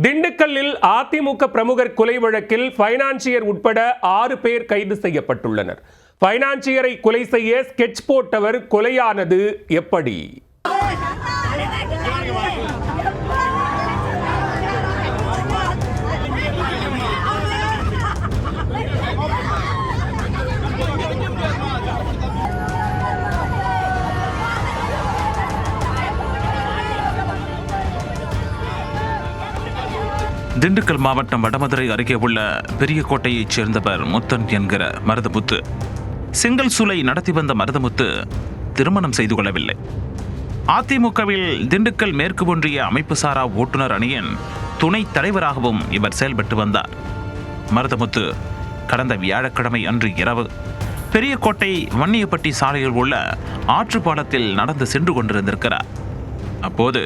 திண்டுக்கல்லில் அதிமுக பிரமுகர் கொலை வழக்கில் பைனான்சியர் உட்பட 6 பேர் கைது செய்யப்பட்டுள்ளனர். பைனான்சியரை கொலை செய்ய ஸ்கெட்ச் போட்டவர் கொலையானது எப்படி? திண்டுக்கல் மாவட்டம் வடமதுரை அருகே உள்ள பெரியகோட்டையைச் சேர்ந்தவர் முத்தன் என்கிற மருதமுத்து. செங்கல் சூளை நடத்தி வந்த மருதமுத்து திருமணம் செய்து கொள்ளவில்லை. அதிமுகவில் திண்டுக்கல் மேற்கு ஒன்றிய அமைப்பு சாரா ஓட்டுநர் அணியின் துணைத் தலைவராகவும் இவர் செயல்பட்டு வந்தார். மருதமுத்து கடந்த வியாழக்கிழமை அன்று இரவு பெரியகோட்டை வன்னியப்பட்டி சாலையில் உள்ள ஆற்றுப்பாலத்தில் நடந்து சென்று கொண்டிருந்திருக்கிறார். அப்போது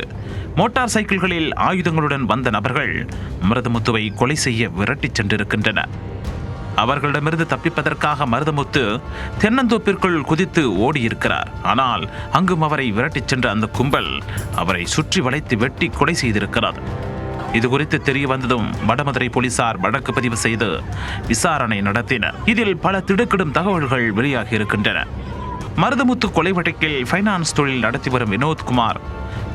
மோட்டார் சைக்கிள்களில் ஆயுதங்களுடன் வந்த நபர்கள் மருதமுத்துவை கொலை செய்ய விரட்டிச் சென்றிருக்கின்றனர். அவர்களிடமிருந்து தப்பிப்பதற்காக மருதமுத்து தென்னந்தோப்பிற்குள் குதித்து ஓடியிருக்கிறார். ஆனால் அங்கும் அவரை விரட்டிச் சென்ற அந்த கும்பல் அவரை சுற்றி வளைத்து வெட்டி கொலை செய்திருக்கிறது. இதுகுறித்து தெரிய வந்ததும் வடமதுரை போலீசார் வழக்கு பதிவு செய்து விசாரணை நடத்தினர். இதில் பல திடுக்கிடும் தகவல்கள் வெளியாகி இருக்கின்றன. மருதமுத்து கொலை வழக்கில் ஃபைனான்ஸ் தொழில் நடத்தி வரும் வினோத்குமார்,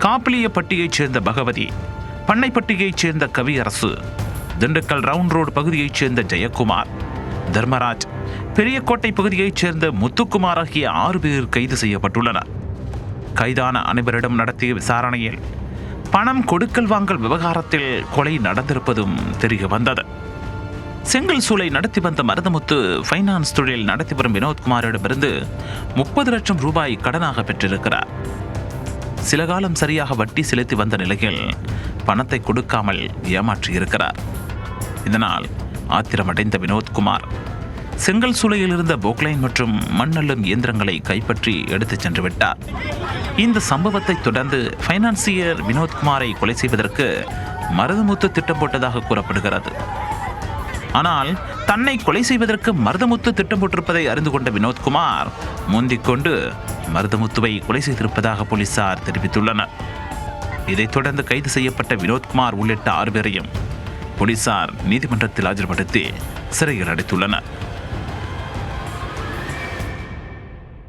காப்பிலியப்பட்டியைச் சேர்ந்த பகவதி, பண்ணைப்பட்டியைச் சேர்ந்த கவியரசு, திண்டுக்கல் ரவுண்ட் ரோடு பகுதியைச் சேர்ந்த ஜெயக்குமார், தர்மராஜ், பெரியகோட்டை பகுதியைச் சேர்ந்த முத்துக்குமார் ஆகிய 6 பேர் கைது செய்யப்பட்டுள்ளனர். கைதான அனைவரிடம் நடத்திய விசாரணையில் பணம் கொடுக்கல் வாங்கல் விவகாரத்தில் கொலை நடந்திருப்பதும் தெரிய வந்தது. செங்கல் சூளை நடத்தி வந்த மருதமுத்து ஃபைனான்ஸ் தொழில் நடத்தி வரும் வினோத்குமாரிடமிருந்து 30 லட்சம் ரூபாய் கடனாக பெற்றிருக்கிறார். சில காலம் சரியாக வட்டி செலுத்தி வந்த நிலையில் பணத்தை கொடுக்காமல் ஏமாற்றியிருக்கிறார். இதனால் ஆத்திரமடைந்த வினோத்குமார் செங்கல் சூளையில் இருந்த போக்லைன் மற்றும் மண்ணள்ளும் இயந்திரங்களை கைப்பற்றி எடுத்துச் சென்று விட்டார். இந்த சம்பவத்தை தொடர்ந்து ஃபைனான்சியர் வினோத்குமாரை கொலை செய்வதற்கு மருதமுத்து திட்டம் போட்டதாக கூறப்படுகிறது. ஆனால் தன்னை கொலை செய்வதற்கு மருதமுத்து திட்டம் போட்டிருப்பதை அறிந்து கொண்ட வினோத்குமார் முந்திக் கொண்டு மருதமுத்துவை கொலை செய்திருப்பதாக போலீசார் தெரிவித்துள்ளனர். இதைத் தொடர்ந்து கைது செய்யப்பட்ட வினோத்குமார் உள்ளிட்ட 6 பேரையும் போலீசார் நீதிமன்றத்தில் ஆஜர்படுத்தி சிறையில் அடைத்துள்ளனர்.